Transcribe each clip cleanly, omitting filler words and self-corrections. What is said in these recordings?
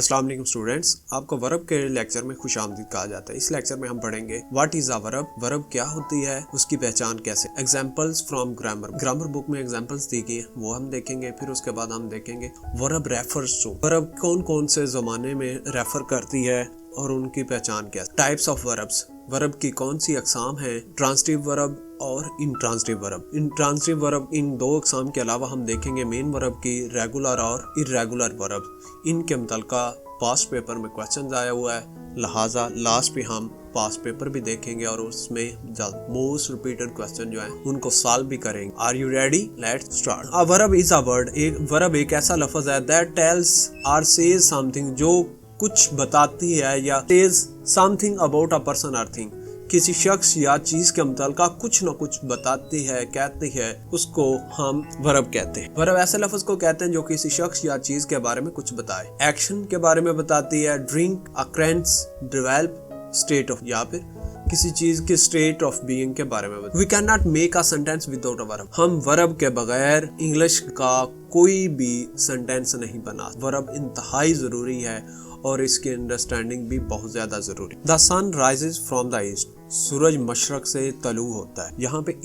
अस्सलाम वालेकुम स्टूडेंट्स, आपको वर्ब के लेक्चर में खुशामदीद कहा जाता है। इस लेक्चर में हम पढ़ेंगे what is a verb, verb क्या होती है, उसकी पहचान कैसे, examples from grammar. Grammar book में एग्जांपल्स दी गई है वो हम देखेंगे। फिर उसके बाद हम देखेंगे वर्ब रेफर्स टू, वर्ब कौन कौन से जमाने में रेफर करती है और उनकी पहचान क्या। टाइप्स ऑफ वर्ब्स, वर्ब की कौन सी अकसाम है, ट्रांसिटिव वर्ब और intransitive verb. Intransitive verb in दो अकसाम के अलावा हम देखेंगे मेन वर्ब की रेगुलर और इर्रेगुलर वर्ब। इनके मुतल्लिका पास्ट पेपर में क्वेश्चन आया हुआ है, लिहाजा लास्ट पे हम पास्ट पेपर भी देखेंगे और उसमें मोस्ट रिपीटेड क्वेश्चन जो है उनको सॉल्व भी करेंगे। Are you ready? Let's start. A verb is a word, एक वर्ब एक ऐसा लफ्ज है that tells or says something, जो कुछ बताती है या says something about a person or thing, किसी शख्स या चीज के मुताल्लिका कुछ न कुछ बताती है, कहती है, उसको हम वर्ब कहते हैं। वर्ब ऐसे लफ्ज को कहते हैं जो किसी शख्स या चीज के बारे में कुछ बताए, एक्शन के बारे में बताती है, drink, occurs, develop, state of, या फिर किसी चीज के स्टेट ऑफ बीइंग के बारे में। We can not make a sentence without a verb, हम वर्ब के बगैर इंग्लिश का कोई भी सेंटेंस नहीं बना। वर्ब इंतहाई जरूरी है और इसकी अंडरस्टैंडिंग भी बहुत ज्यादा जरूरी। The sun rises from the east, सूरज मशरक से तलू होता है। यहाँ पे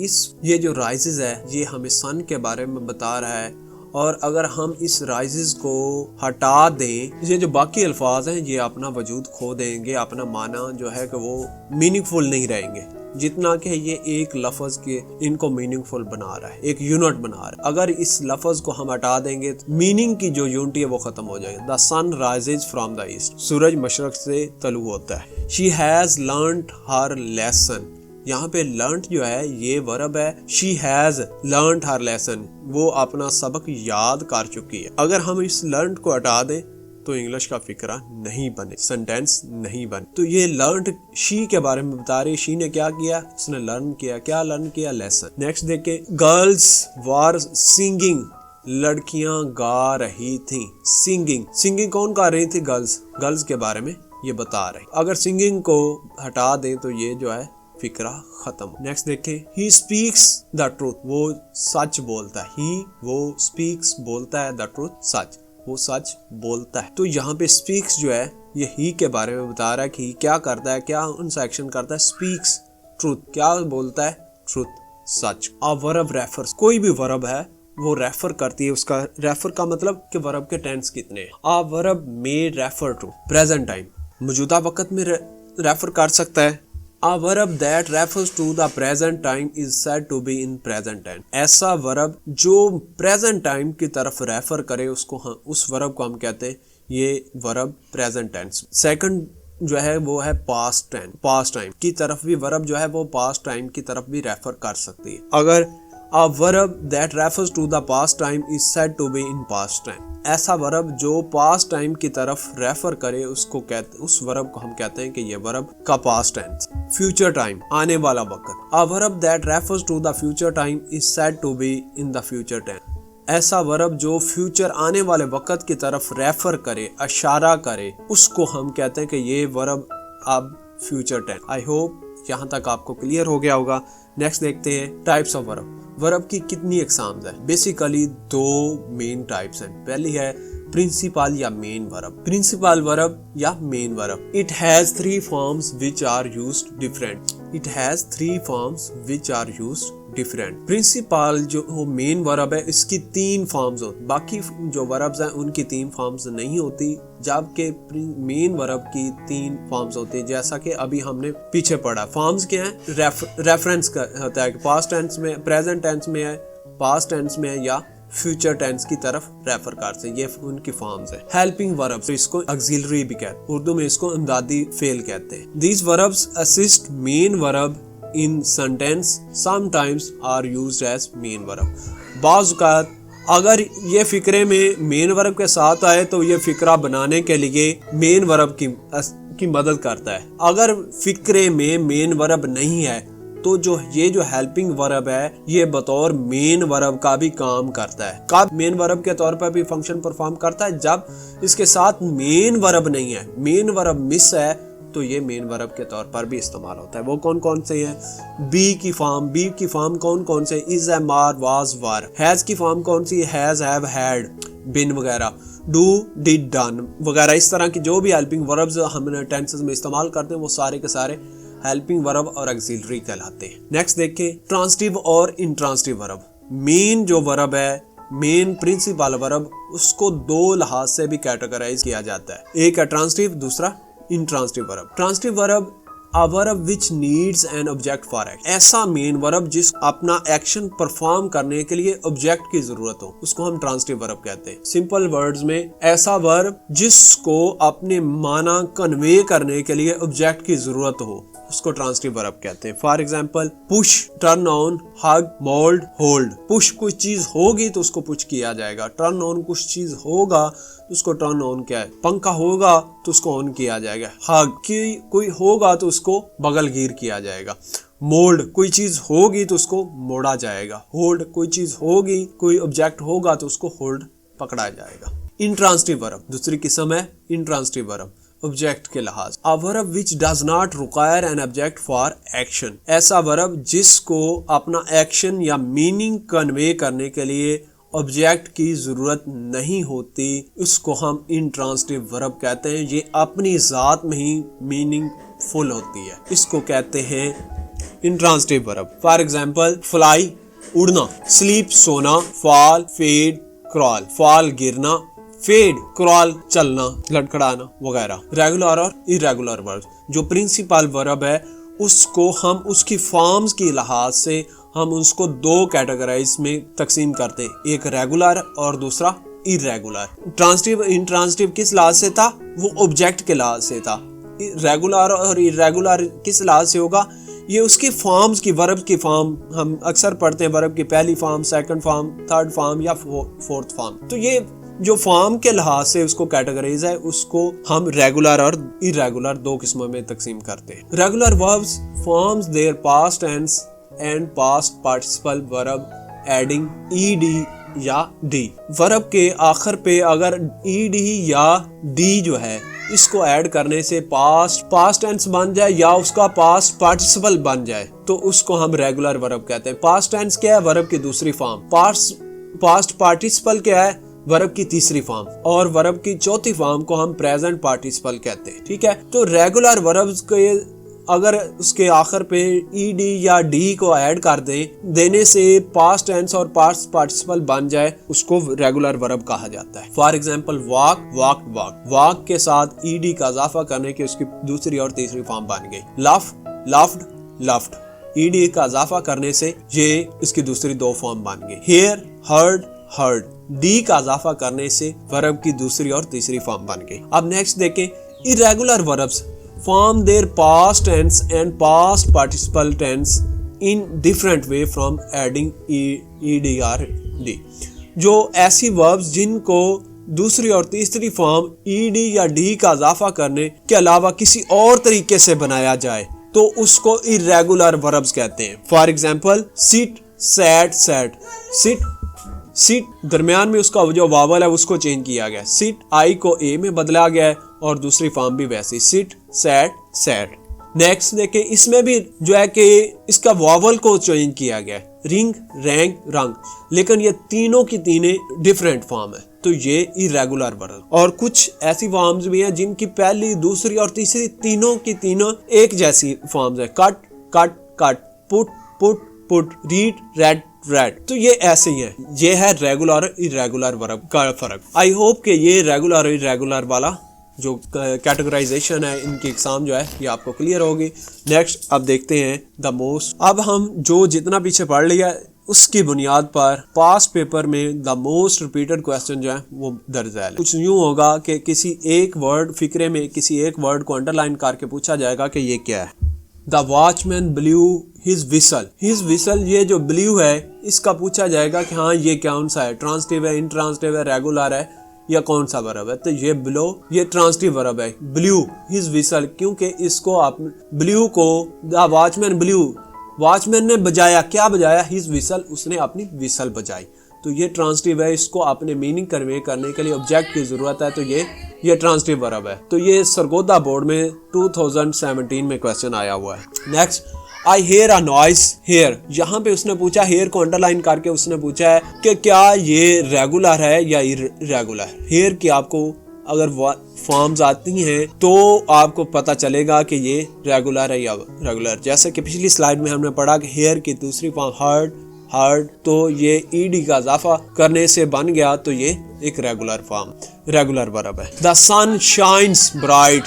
ये जो राइजेज है ये हमें सन के बारे में बता रहा है, और अगर हम इस राइजेस को हटा दें, ये जो बाकी अल्फाज हैं ये अपना वजूद खो देंगे, अपना माना जो है कि वो मीनिंगफुल नहीं रहेंगे, जितना कि ये एक लफ्ज के इनको मीनिंगफुल बना रहा है, एक यूनिट बना रहा है। अगर इस लफ्ज को हम हटा देंगे तो मीनिंग की जो यूनिटी है वो खत्म हो जाएगी। The sun rises from the east, सूरज मशरक से तलू होता है। She has learned her lesson, यहाँ पे लर्नड जो है ये वर्ब है। She has learned her lesson, वो अपना सबक याद कर चुकी है। अगर हम इस लर्नड को हटा दें तो इंग्लिश का फिक्रा नहीं बने, सेंटेंस नहीं बने। तो ये लर्नड शी के बारे में बता रही है। शी ने क्या किया? उसने लर्न किया। क्या लर्न किया? लेसन। नेक्स्ट देखे, गर्ल्स वर सिंगिंग, लड़कियां गा रही थी। सिंगिंग, सिंगिंग कौन गा रही थी? गर्ल्स, गर्ल्स के बारे में ये बता रहे। अगर सिंगिंग को हटा दे तो ये जो है फिक्रा खत्म। नेक्स्ट देखें, ही स्पीक्स द ट्रूथ, वो सच बोलता है। ही, वो स्पीक्स बोलता है, द ट्रूथ सच, वो सच बोलता है। तो यहाँ पे स्पीक्स जो है ये ही के बारे में बता रहा है कि क्या करता है, क्या उनसे एक्शन करता है। स्पीक्स ट्रूथ, क्या बोलता है? Truth, such. A verb refers, कोई भी वर्ब है वो रेफर करती है। उसका रेफर का मतलब कि वर्ब के टेंस कितने हैं। A verb may refer to present time, मौजूदा वक्त में रेफर कर सकता है। A verb that refers to the present time is said to be in present tense. ऐसा वर्ब जो present time की तरफ रेफर करे उसको हम, उस वर्ब को हम कहते हैं ये वर्ब present tense। सेकंड जो है वो है past tense, past time की तरफ भी वर्ब जो है वो past time की तरफ भी रेफर कर सकती है। अगर a verb that refers to the past time is said to be in past time, ऐसा वर्ब जो पास्ट टाइम की तरफ रेफर करे उसको कहते, उस वर्ब को हम कहते हैं कि ये वर्ब का पास्ट टेंस। फ्यूचर टाइम, आने वाला वक्त। A verb that refers to the future time is said to be in the future tense, ऐसा वर्ब जो फ्यूचर आने वाले वक्त की तरफ रेफर करे, इशारा करे, उसको हम कहते हैं कि ये वर्ब अब फ्यूचर टेंस। आई होप यहाँ तक आपको क्लियर हो गया होगा। नेक्स्ट देखते हैं टाइप्स ऑफ वर्ब। वर्ब की कितनी एक्साम्स है? बेसिकली दो मेन टाइप्स हैं। पहली है प्रिंसिपल या मेन वर्ब, प्रिंसिपल वर्ब या main verb. It has three forms which are used different, it has three forms which are used different. Principal जो मेन वर्ब है इसकी तीन फॉर्म्स होती, बाकी जो वर्ब्स हैं उनकी तीन फॉर्म्स नहीं होती, जबकि मेन वर्ब की तीन फॉर्म्स होती है। जैसा कि अभी हमने पीछे पढ़ा, फॉर्म्स क्या है? रेफरेंस होता है कि पास्ट टेंस में, प्रेजेंट टेंस में है, पास्ट टेंस में है या फ्यूचर टेंस की तरफ रेफर करते हैं, ये उनकी फॉर्म्स है। हेल्पिंग वर्ब, तो इसको ऑक्सिलरी भी कहते हैं, उर्दू में इसको इमदादी फेल कहते हैं। These verbs assist main verb in sentence, sometimes are used as main verb. बाज़ औक़ात अगर ये फिक्रे में मेन वर्ब के साथ आए तो ये फिक्रा बनाने के लिए मेन वर्ब की मदद करता है। अगर फिक्रे में मेन वर्ब नहीं है तो जो हेल्पिंग वर्ब है ये बतौर मेन वर्ब का भी काम करता है। कब मेन वर्ब के तौर पर भी फंक्शन परफॉर्म करता है? जब इसके साथ मेन वर्ब नहीं है, मेन वर्ब मिस है तो ये मेन वर्ब के तौर पर भी इस्तेमाल होता है। वो कौन कौन से हैं? बी की फॉर्म कौन कौन से? Is, am, are, was, were. Has की फॉर्म कौन सी? हैज, हैव, हैड, बिन वगैरह। डू, डिड, डन वगैरह। इस तरह की जो भी हेल्पिंग वर्ब्स हम टेंसेस में इस्तेमाल करते हैं वो सारे के सारे हेल्पिंग वर्ब और ऑक्सिलरी कहलाते हैं। नेक्स्ट देखिए ट्रांसिटिव और इंट्रांसिटिव वर्ब। मेन जो वर्ब है, मेन प्रिंसिपल वर्ब, उसको दो लिहाज से भी कैटेगराइज किया जाता है। एक है ट्रांसिटिव, दूसरा intransitive verb. Transitive verb a verb which needs an object for action. ऐसा मेन वर्ब जिस अपना एक्शन परफॉर्म करने के लिए ऑब्जेक्ट की जरूरत हो, उसको हम ट्रांसिटिव वर्ब कहते हैं। सिंपल वर्ड्स में ऐसा वर्ब जिसको अपने माना कन्वे करने के लिए ऑब्जेक्ट की जरूरत हो, उसको ट्रांसिटिव वर्ब कहते हैं। For example push, turn on, hug, mould, hold. Push कुछ चीज होगी तो उसको पुश किया जाएगा। टर्न ऑन कुछ चीज होगा तो उसको टर्न ऑन किया है। पंखा होगा तो उसको ऑन किया जाएगा। हग की कोई होगा तो उसको बगलगीर किया जाएगा। मोल्ड कोई चीज होगी तो उसको मोड़ा जाएगा। होल्ड कोई चीज होगी, कोई ऑब्जेक्ट होगा तो उसको होल्ड पकड़ा जाएगा। इंट्रांसिटिव वर्ब दूसरी किस्म है इंट्रांसिटिव वर्ब ऑब्जेक्ट के लिहाज। A verb which does not require an object for action. ऐसा वर्ब जिसको अपना एक्शन या मीनिंग कन्वे करने के लिए ऑब्जेक्ट की जरूरत नहीं होती, उसको हम इंट्रांसिटिव वर्ब कहते हैं। ये अपनी जात में ही मीनिंगफुल होती है, इसको कहते हैं intransitive verb. For example fly उड़ना, स्लीप सोना, फॉल फेड क्रॉल। फॉल गिरना, फेड क्रॉल चलना लड़खड़ाना वगैरह। रेगुलर और इरेगुलर वर्ब, जो प्रिंसिपल वर्ब है उसको हम उसकी फॉर्म्स के लिहाज से हम उसको दो कैटेगराइज में तकसीम करते हैं, एक रेगुलर और दूसरा इरेगुलर। ट्रांसिटिव इंट्रांसिटिव किस लिहाज से था? वो ऑब्जेक्ट के लिहाज से था। रेगुलर और इरेगुलर किस लिहाज से होगा? ये उसकी फॉर्म्स की, वर्ब की फॉर्म हम अक्सर पढ़ते हैं, वर्ब की पहली form, second form, third form या फोर्थ फॉर्म। तो ये जो फॉर्म के लिहाज से उसको कैटेगराइज है, उसको हम रेगुलर और इरेगुलर दो किस्मों में तकसीम करते हैं। Regular verbs forms their past tense and past participle verb adding ED या डी। वर्ब के आखिर पे अगर ईडी या डी जो है इसको ऐड करने से पास्ट टेंस बन जाए या उसका पास्ट पार्टिसिपल बन जाए तो उसको हम रेगुलर वर्ब कहते हैं। पास्ट टेंस क्या है? वर्ब की दूसरी फॉर्म। पास्ट पार्टिसिपल क्या है? वर्ब की तीसरी फॉर्म। और वर्ब की चौथी फॉर्म को हम प्रेजेंट पार्टिसिपल कहते हैं। ठीक है, तो रेगुलर वर्ब्स के अगर उसके आखिर पे ईडी या डी को ऐड कर देने से पास्ट टेंस और पास्ट पार्टिसिपल बन जाए, उसको रेगुलर वर्ब कहा जाता है। For example walk, walked, walk. Walk के साथ ईडी का इजाफा करने की उसकी दूसरी और तीसरी फॉर्म बन गई। लफ, लफ्ड, लफ्ड। ईडी का इजाफा करने से ये इसकी दूसरी दो फॉर्म बन गई। Here, heard, heard. डी का इजाफा करने से वर्ब की दूसरी और तीसरी फॉर्म बन गई। अब नेक्स्ट देखें irregular verbs form their past tense and past participle tense in different way from adding ed or d। जो ऐसी verbs जिनको दूसरी और तीसरी फॉर्म ed या d का इजाफा करने के अलावा किसी और तरीके से बनाया जाए तो उसको irregular verbs कहते हैं। For example sit, sat, sat। Sit दरमियान में उसका जो वावल है उसको चेंज किया गया। सिट आई को ए में बदला गया है और दूसरी फॉर्म भी वैसी, सिट, सैट, सैट। नेक्स्ट देखें, इसमें भी जो है कि इसका वावल को चेंज किया गया है। रिंग, रैंक, रंग। लेकिन ये तीनों की तीनें डिफरेंट फॉर्म है, तो ये इरेगुलर वर्ब। और कुछ ऐसी फॉर्म्स भी हैं जिनकी पहली, दूसरी और तीसरी तीनों की तीनों एक जैसी फॉर्म्स है। Cut, cut, cut. Put, put, put. Read, red, red. तो ये ऐसे ही है। ये है रेगुलर और इरेगुलर वर्ब का फर्क। आई होप कि ये रेगुलर और इरेगुलर वाला जो कैटेगराइजेशन है, इनकी एग्जाम जो है ये आपको क्लियर होगी। नेक्स्ट अब देखते हैं द मोस्ट। अब हम जो जितना पीछे पढ़ लिया उसकी बुनियाद पर पास्ट पेपर में द मोस्ट रिपीटेड क्वेश्चन जो है वो दर्ज है। कुछ यूं होगा कि किसी एक वर्ड फिक्रे में किसी एक वर्ड को अंडरलाइन करके पूछा जाएगा कि ये क्या है। The watchman blue his whistle. His whistle, ये जो ब्लू है इसका पूछा जाएगा कि हाँ ये कौन सा है, ट्रांसिटिव है, इंट्रांसिटिव है, रेगुलर है या कौन सा वर्ब है। तो ये ब्लो ये ट्रांसिटिव वर्ब है। ब्लू हिज विसल, क्योंकि इसको आप ब्लू को द वॉचमैन ब्लू, वॉचमैन ने बजाया, क्या बजाया? हिज विसल, उसने अपनी विसल बजाई। तो ये ट्रांसिटिव है, इसको आपने मीनिंग कन्वे करने के लिए ऑब्जेक्ट की जरूरत है, तो ये ट्रांसिटिव वर्ब है। तो ये सरगोदा बोर्ड में 2017 में क्वेश्चन आया हुआ है। Next, I hear a noise here, यहाँ पे उसने पूछा, हेयर को अंडरलाइन करके उसने पूछा है कि क्या ये रेगुलर है या इरेगुलर। हेयर की आपको अगर फॉर्म्स आती हैं तो आपको पता चलेगा कि ये रेगुलर है या रेगुलर। जैसे कि पिछली स्लाइड में हमने पढ़ा कि हेयर की दूसरी फॉर्म हर्ड, तो ये ईडी का इजाफा करने से बन गया, तो ये एक रेगुलर वर्ब है। The sun shines bright,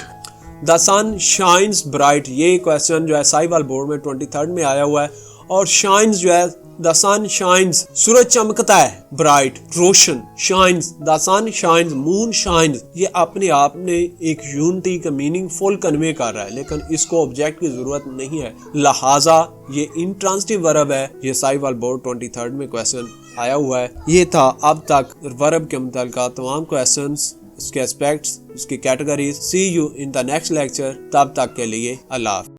the sun shines bright, ये क्वेश्चन जो है साहिवाल बोर्ड में 23 में आया हुआ है। और शाइन्स जो है, द सन शाइन्स, सूरज चमकता है, ब्राइट रोशन, shines, the sun shines, moon shines, ये अपने आप में एक यूनिटी का मीनिंग फुल कन्वे कर रहा है, लेकिन इसको ऑब्जेक्ट की जरूरत नहीं है, लिहाजा ये इंट्रांसिटिव वर्ब है। ये साहिवाल बोर्ड 23 में क्वेश्चन आया हुआ है। ये था अब तक वर्ब के मुताल्लिक़ तमाम क्वेश्चंस, उसके एस्पेक्ट्स, उसकी categories. See you in the next lecture, तब तक के लिए अल्लाह।